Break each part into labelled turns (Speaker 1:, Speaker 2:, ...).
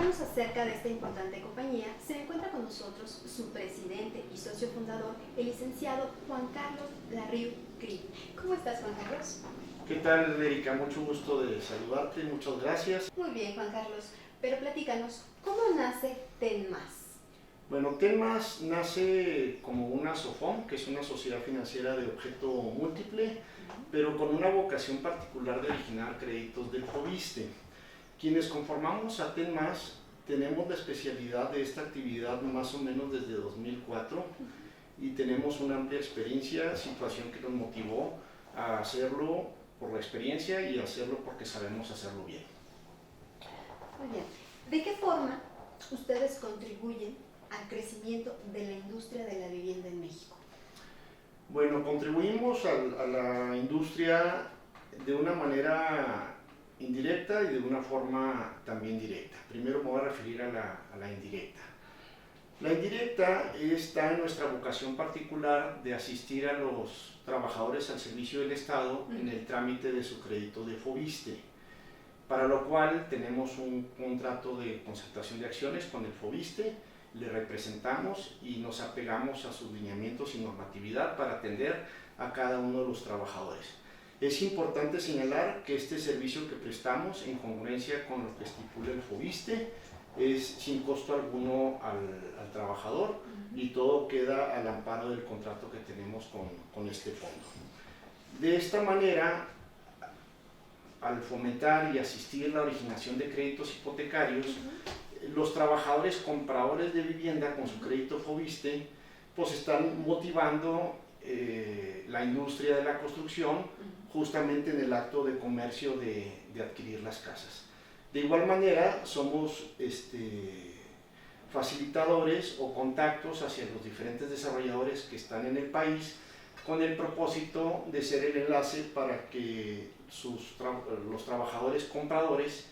Speaker 1: platicarnos acerca de esta importante compañía, se encuentra con nosotros su presidente y socio fundador, el licenciado Juan Carlos Larriu Cri. ¿Cómo estás, Juan Carlos?
Speaker 2: ¿Qué tal, Erika? Mucho gusto de saludarte, muchas gracias.
Speaker 1: Muy bien, Juan Carlos, pero platícanos, ¿cómo nace Tenmas?
Speaker 2: Bueno, Tenmas nace como una SOFOM, que es una sociedad financiera de objeto múltiple, pero con una vocación particular de originar créditos del FOBISTE. Quienes conformamos a Tenmas tenemos la especialidad de esta actividad más o menos desde 2004 y tenemos una amplia experiencia, situación que nos motivó a hacerlo por la experiencia y hacerlo porque sabemos hacerlo bien.
Speaker 1: Muy bien. ¿De qué forma ustedes contribuyen al crecimiento de la industria de la vivienda en México?
Speaker 2: Bueno, contribuimos a la industria de una manera indirecta y de una forma también directa. Primero me voy a referir a la indirecta. La indirecta está en nuestra vocación particular de asistir a los trabajadores al servicio del Estado en el trámite de su crédito de FOBISTE, para lo cual tenemos un contrato de concertación de acciones con el FOBISTE, le representamos y nos apegamos a sus lineamientos y normatividad para atender a cada uno de los trabajadores. Es importante señalar que este servicio que prestamos, en congruencia con lo que estipula el FOBISTE, es sin costo alguno al trabajador y todo queda al amparo del contrato que tenemos con este fondo. De esta manera, al fomentar y asistir a la originación de créditos hipotecarios, los trabajadores compradores de vivienda con su crédito FOBISTE pues están motivando la industria de la construcción justamente en el acto de comercio de adquirir las casas. De igual manera somos facilitadores o contactos hacia los diferentes desarrolladores que están en el país con el propósito de ser el enlace para que los trabajadores compradores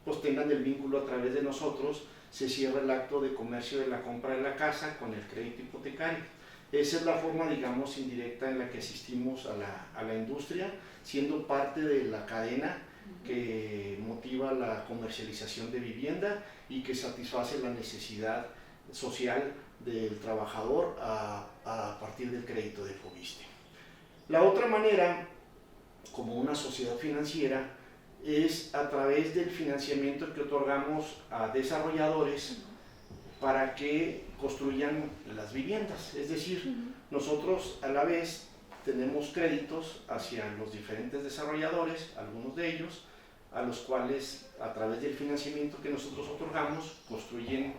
Speaker 2: pues tengan el vínculo a través de nosotros, se cierra el acto de comercio de la compra de la casa con el crédito hipotecario. Esa es la forma, digamos, indirecta en la que asistimos a la industria, siendo parte de la cadena que motiva la comercialización de vivienda y que satisface la necesidad social del trabajador a partir del crédito de FOBISTE. La otra manera, como una sociedad financiera, es a través del financiamiento que otorgamos a desarrolladores para que construyan las viviendas. Es decir, nosotros a la vez tenemos créditos hacia los diferentes desarrolladores, algunos de ellos, a los cuales a través del financiamiento que nosotros otorgamos construyen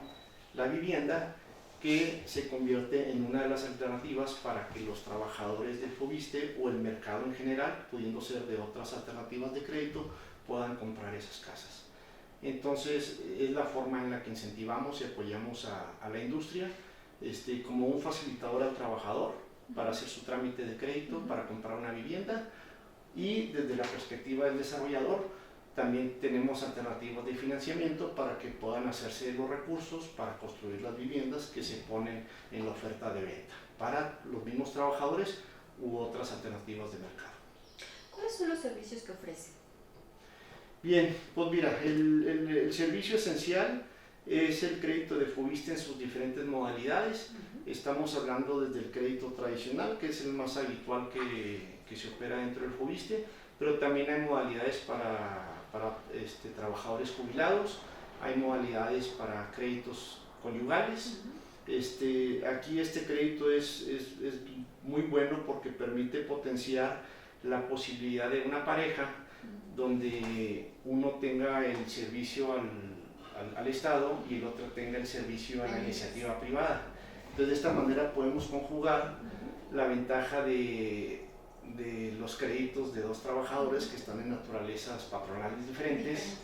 Speaker 2: la vivienda que se convierte en una de las alternativas para que los trabajadores del FOBISTE o el mercado en general, pudiendo ser de otras alternativas de crédito, puedan comprar esas casas. Entonces es la forma en la que incentivamos y apoyamos a la industria como un facilitador al trabajador para hacer su trámite de crédito, para comprar una vivienda, y desde la perspectiva del desarrollador también tenemos alternativas de financiamiento para que puedan hacerse los recursos para construir las viviendas que se ponen en la oferta de venta para los mismos trabajadores u otras alternativas de mercado.
Speaker 1: ¿Cuáles son los servicios que ofrecen?
Speaker 2: Bien, pues mira, el servicio esencial es el crédito de FOBISTE en sus diferentes modalidades. Estamos hablando desde el crédito tradicional, que es el más habitual que se opera dentro del FOBISTE, pero también hay modalidades para trabajadores jubilados, hay modalidades para créditos conyugales. Aquí este crédito es muy bueno porque permite potenciar la posibilidad de una pareja donde uno tenga el servicio al Estado y el otro tenga el servicio a la iniciativa privada. Entonces de esta manera podemos conjugar la ventaja de los créditos de dos trabajadores que están en naturalezas patronales diferentes,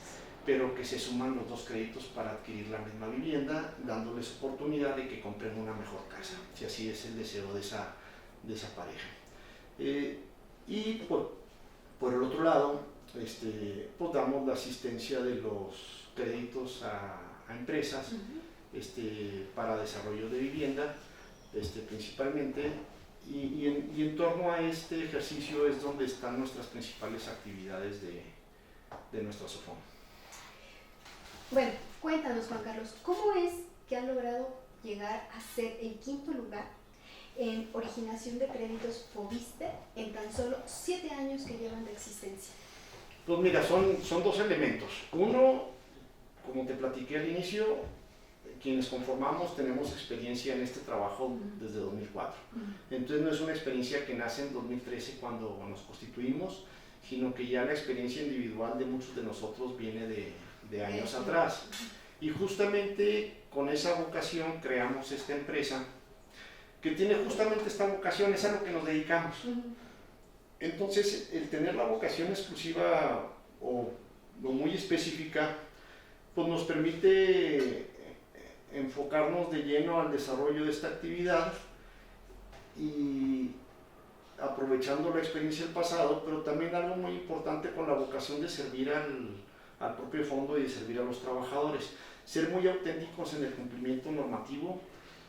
Speaker 2: pero que se suman los dos créditos para adquirir la misma vivienda, dándoles oportunidad de que compren una mejor casa, si así es el deseo de esa pareja. Y por el otro lado, pues damos la asistencia de los créditos a empresas para desarrollo de vivienda, principalmente, y en torno a este ejercicio es donde están nuestras principales actividades de nuestra SOFOM.
Speaker 1: Bueno, Cuéntanos, Juan Carlos, ¿cómo es que han logrado llegar a ser el quinto lugar en originación de créditos Foviste en tan solo 7 años que llevan de existencia?
Speaker 2: Pues mira, son dos elementos. Uno, como te platiqué al inicio, quienes conformamos tenemos experiencia en este trabajo desde 2004. Entonces no es una experiencia que nace en 2013 cuando nos constituimos, sino que ya la experiencia individual de muchos de nosotros viene de años atrás. Y justamente con esa vocación creamos esta empresa que tiene justamente esta vocación, es a lo que nos dedicamos. Entonces, el tener la vocación exclusiva o muy específica, pues nos permite enfocarnos de lleno al desarrollo de esta actividad y aprovechando la experiencia del pasado, pero también algo muy importante con la vocación de servir al propio fondo y de servir a los trabajadores. Ser muy auténticos en el cumplimiento normativo,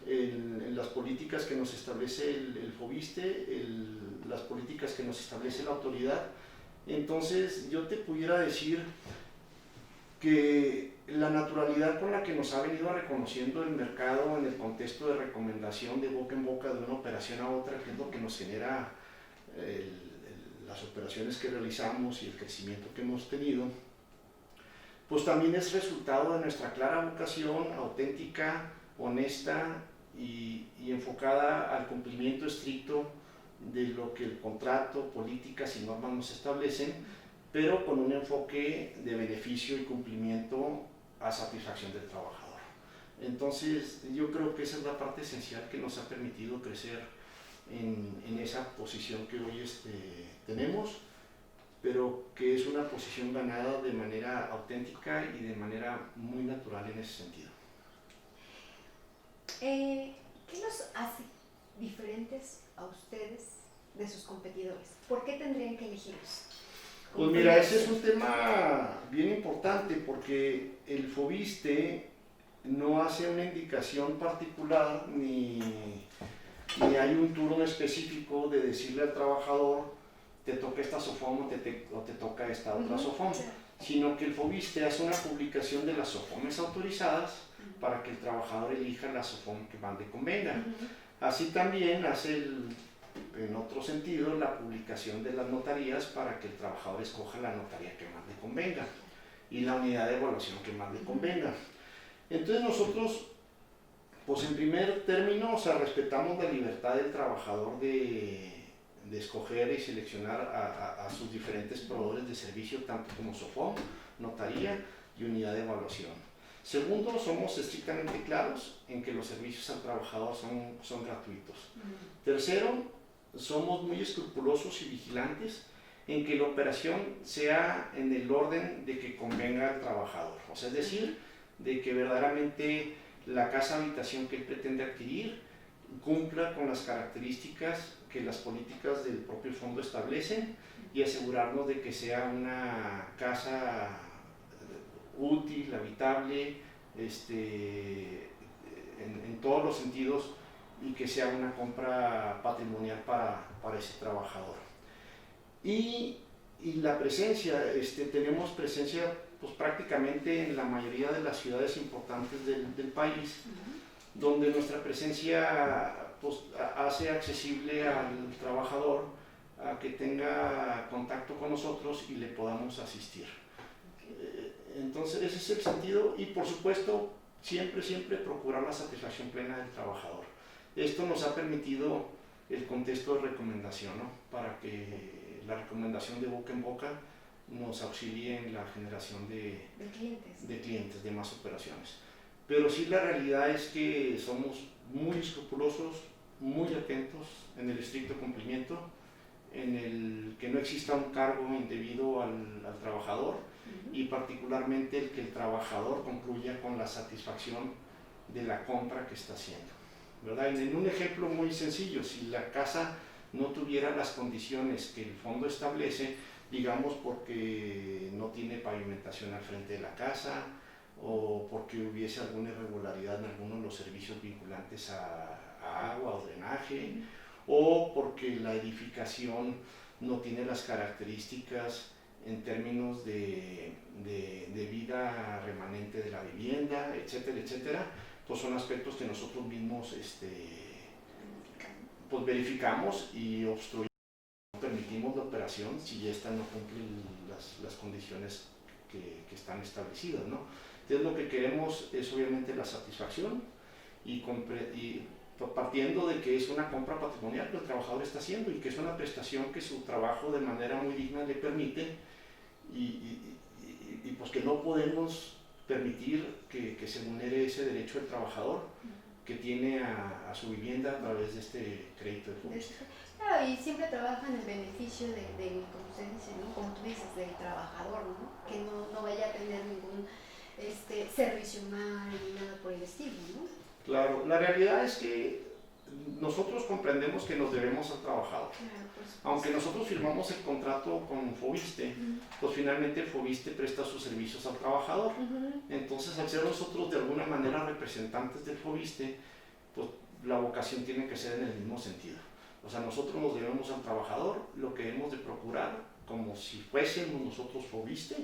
Speaker 2: en las políticas que nos establece el Foviste, las políticas que nos establece la autoridad. Entonces yo te pudiera decir que la naturalidad con la que nos ha venido reconociendo el mercado en el contexto de recomendación de boca en boca de una operación a otra, que es lo que nos genera las operaciones que realizamos y el crecimiento que hemos tenido, pues también es resultado de nuestra clara vocación auténtica, honesta y enfocada al cumplimiento estricto de lo que el contrato, políticas y normas nos establecen, pero con un enfoque de beneficio y cumplimiento a satisfacción del trabajador. Entonces yo creo que esa es la parte esencial que nos ha permitido crecer en esa posición que hoy tenemos, pero que es una posición ganada de manera auténtica y de manera muy natural en ese sentido.
Speaker 1: ¿Qué los hace diferentes a ustedes de sus competidores? ¿Por qué tendrían que elegirlos?
Speaker 2: Pues mira, ese es un tema bien importante porque el Foviste no hace una indicación particular ni hay un turno específico de decirle al trabajador te toca esta SOFOM o te toca esta otra SOFOM, sino que el Foviste hace una publicación de las SOFOMes autorizadas para que el trabajador elija la SOFOM que más le convenga. Así también hace en otro sentido, la publicación de las notarías para que el trabajador escoja la notaría que más le convenga y la unidad de evaluación que más le convenga. Entonces nosotros, pues en primer término, o sea, respetamos la libertad del trabajador de escoger y seleccionar a sus diferentes proveedores de servicio, tanto como SOFOM, notaría y unidad de evaluación. Segundo, somos estrictamente claros en que los servicios al trabajador son gratuitos. Tercero, somos muy escrupulosos y vigilantes en que la operación sea en el orden de que convenga al trabajador. O sea, es decir, de que verdaderamente la casa habitación que él pretende adquirir cumpla con las características que las políticas del propio fondo establecen y asegurarnos de que sea una casa útil, habitable, en todos los sentidos, y que sea una compra patrimonial para ese trabajador. Y la presencia, tenemos presencia pues, prácticamente en la mayoría de las ciudades importantes del país, donde nuestra presencia pues, hace accesible al trabajador a que tenga contacto con nosotros y le podamos asistir. Entonces ese es el sentido y por supuesto siempre procurar la satisfacción plena del trabajador. Esto nos ha permitido el contexto de recomendación, ¿no? Para que la recomendación de boca en boca nos auxilie en la generación de clientes, de más operaciones. Pero sí la realidad es que somos muy escrupulosos, muy atentos en el estricto cumplimiento, en el que no exista un cargo indebido al trabajador y particularmente el que el trabajador concluya con la satisfacción de la compra que está haciendo, ¿verdad? En un ejemplo muy sencillo, si la casa no tuviera las condiciones que el fondo establece, digamos porque no tiene pavimentación al frente de la casa o porque hubiese alguna irregularidad en alguno de los servicios vinculantes a agua o drenaje, o porque la edificación no tiene las características en términos de vida remanente de la vivienda, etcétera, etcétera, pues son aspectos que nosotros mismos pues verificamos y obstruimos, no permitimos la operación si esta no cumple las condiciones que están establecidas, ¿no? Entonces lo que queremos es obviamente la satisfacción y partiendo de que es una compra patrimonial que el trabajador está haciendo y que es una prestación que su trabajo de manera muy digna le permite y pues que no podemos permitir que se vulnere ese derecho del trabajador que tiene a su vivienda a través de este crédito de FOVISSSTE.
Speaker 1: Claro, y siempre trabajan en beneficio como usted dice, ¿no? Como tú dices, del trabajador, ¿no? Que no vaya a tener ningún servicio mal ni nada por el estilo, ¿no?
Speaker 2: Claro, la realidad es que nosotros comprendemos que nos debemos al trabajador.
Speaker 1: Claro,
Speaker 2: aunque nosotros firmamos el contrato con FOVISSSTE, pues finalmente FOVISSSTE presta sus servicios al trabajador. Entonces, al ser nosotros de alguna manera representantes del FOVISSSTE, pues la vocación tiene que ser en el mismo sentido. O sea, nosotros nos debemos al trabajador, lo que hemos de procurar, como si fuésemos nosotros FOVISSSTE,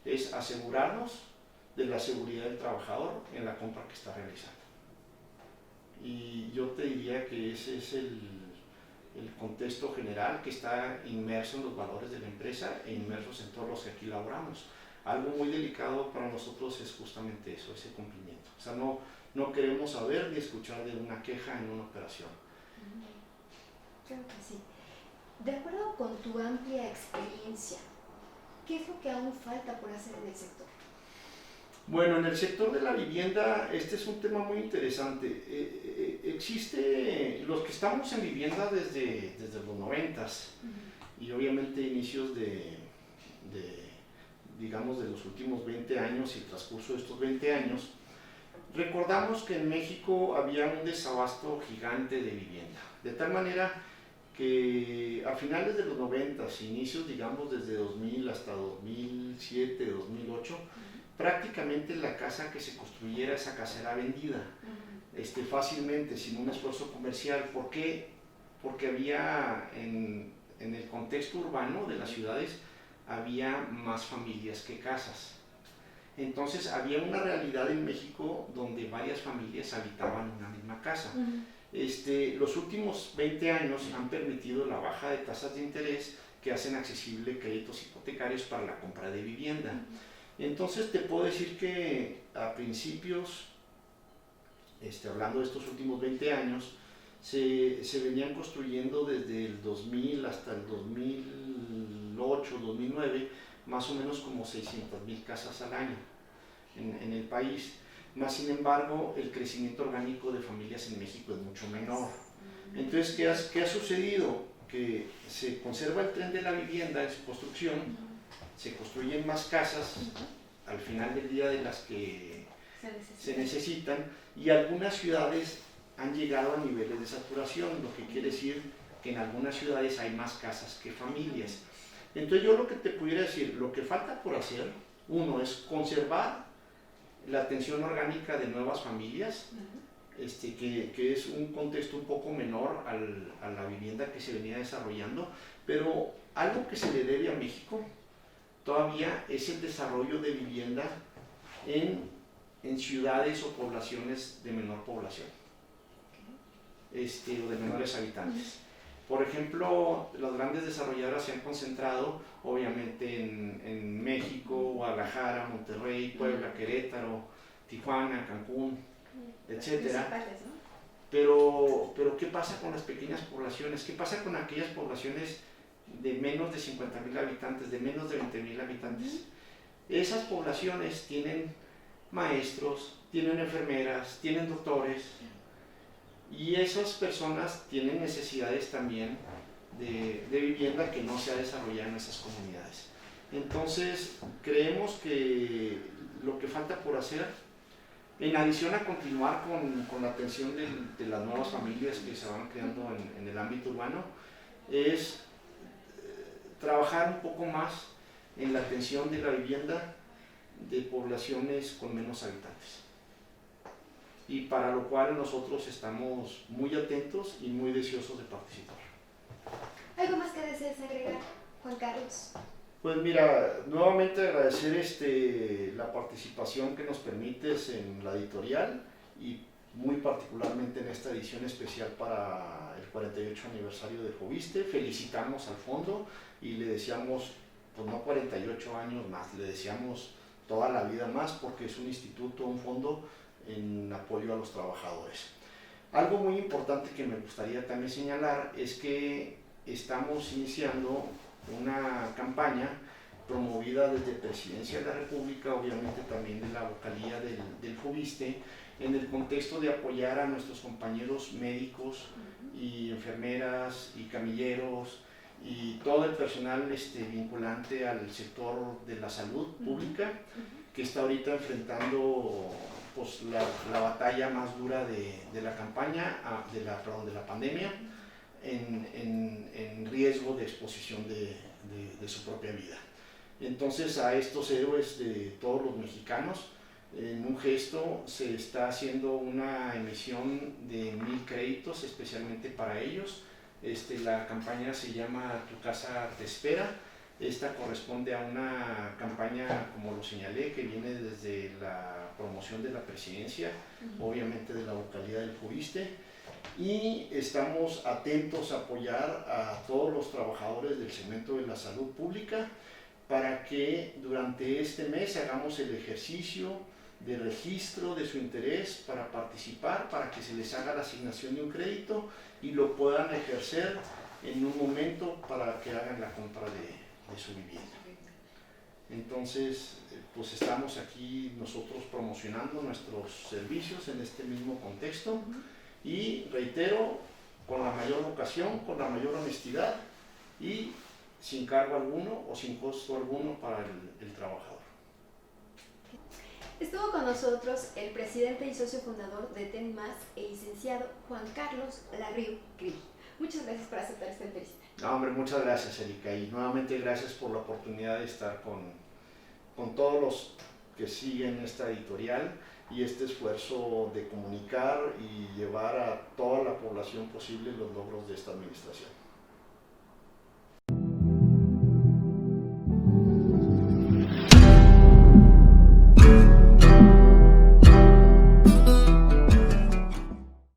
Speaker 2: es asegurarnos de la seguridad del trabajador en la compra que está realizando. Y yo te diría que ese es el contexto general que está inmerso en los valores de la empresa e inmersos en todos los que aquí laboramos. Algo muy delicado para nosotros es justamente eso, ese cumplimiento. O sea, no queremos saber ni escuchar de una queja en una operación.
Speaker 1: Creo que sí. De acuerdo con tu amplia experiencia, ¿qué es lo que aún falta por hacer en el sector?
Speaker 2: Bueno, en el sector de la vivienda, este es un tema muy interesante. Existe, los que estamos en vivienda desde los 90s y obviamente inicios digamos, de los últimos 20 años y el transcurso de estos 20 años, recordamos que en México había un desabasto gigante de vivienda, de tal manera que a finales de los 90s, inicios, digamos, desde 2000 hasta 2007, 2008, prácticamente la casa que se construyera, esa casa era vendida fácilmente, sin un esfuerzo comercial. ¿Por qué? Porque había en el contexto urbano de las ciudades había más familias que casas. Entonces había una realidad en México donde varias familias habitaban una misma casa. Los últimos 20 años han permitido la baja de tasas de interés que hacen accesible créditos hipotecarios para la compra de vivienda. Entonces te puedo decir que a principios, hablando de estos últimos 20 años, se venían construyendo desde el 2000 hasta el 2008, 2009, más o menos como 600,000 casas al año en el país. Más sin embargo, el crecimiento orgánico de familias en México es mucho menor. Entonces, ¿qué ha sucedido? Que se conserva el tren de la vivienda en su construcción, se construyen más casas al final del día de las que se necesitan y algunas ciudades han llegado a niveles de saturación, lo que quiere decir que en algunas ciudades hay más casas que familias. Entonces yo lo que te pudiera decir, lo que falta por hacer, uno es conservar la atención orgánica de nuevas familias, que es un contexto un poco menor a la vivienda que se venía desarrollando, pero algo que se le debe a México todavía es el desarrollo de vivienda en ciudades o poblaciones de menor población, o de menores habitantes. Por ejemplo, las grandes desarrolladoras se han concentrado obviamente en México, Guadalajara, Monterrey, Puebla, Querétaro, Tijuana, Cancún, etcétera. Pero ¿qué pasa con las pequeñas poblaciones? ¿Qué pasa con aquellas poblaciones de menos de 50,000 habitantes, de menos de 20,000 habitantes? Esas poblaciones tienen maestros, tienen enfermeras, tienen doctores, y esas personas tienen necesidades también de vivienda que no se ha desarrollado en esas comunidades. Entonces, creemos que lo que falta por hacer, en adición a continuar con la atención de las nuevas familias que se van creando en el ámbito urbano, es trabajar un poco más en la atención de la vivienda de poblaciones con menos habitantes. Y para lo cual nosotros estamos muy atentos y muy deseosos de participar.
Speaker 1: ¿Algo más que desees agregar, Juan Carlos?
Speaker 2: Pues mira, nuevamente agradecer la participación que nos permites en la editorial y muy particularmente en esta edición especial para el 48 aniversario de Foviste. Felicitamos al fondo y le deseamos, pues no 48 años más, le deseamos toda la vida más porque es un instituto, un fondo en apoyo a los trabajadores. Algo muy importante que me gustaría también señalar es que estamos iniciando una campaña promovida desde Presidencia de la República, obviamente también de la vocalía del Foviste, en el contexto de apoyar a nuestros compañeros médicos y enfermeras y camilleros y todo el personal vinculante al sector de la salud pública, que está ahorita enfrentando pues, la batalla más dura de la campaña, de la pandemia, en riesgo de exposición de su propia vida. Entonces a estos héroes de todos los mexicanos, en un gesto se está haciendo una emisión de 1000 créditos especialmente para ellos. La campaña se llama Tu casa te espera. Esta corresponde a una campaña, como lo señalé, que viene desde la promoción de la presidencia, obviamente de la vocalía del Foviste, y estamos atentos a apoyar a todos los trabajadores del segmento de la salud pública para que durante este mes hagamos el ejercicio de registro de su interés para participar, para que se les haga la asignación de un crédito y lo puedan ejercer en un momento para que hagan la compra de su vivienda. Entonces, pues estamos aquí nosotros promocionando nuestros servicios en este mismo contexto y reitero, con la mayor vocación, con la mayor honestidad y sin cargo alguno o sin costo alguno para el trabajador.
Speaker 1: Estuvo con nosotros el presidente y socio fundador de TENMAS, el licenciado Juan Carlos Larriu Krill. Muchas gracias por aceptar esta entrevista.
Speaker 2: No, hombre, muchas gracias, Erika, y nuevamente gracias por la oportunidad de estar con todos los que siguen esta editorial y este esfuerzo de comunicar y llevar a toda la población posible los logros de esta administración.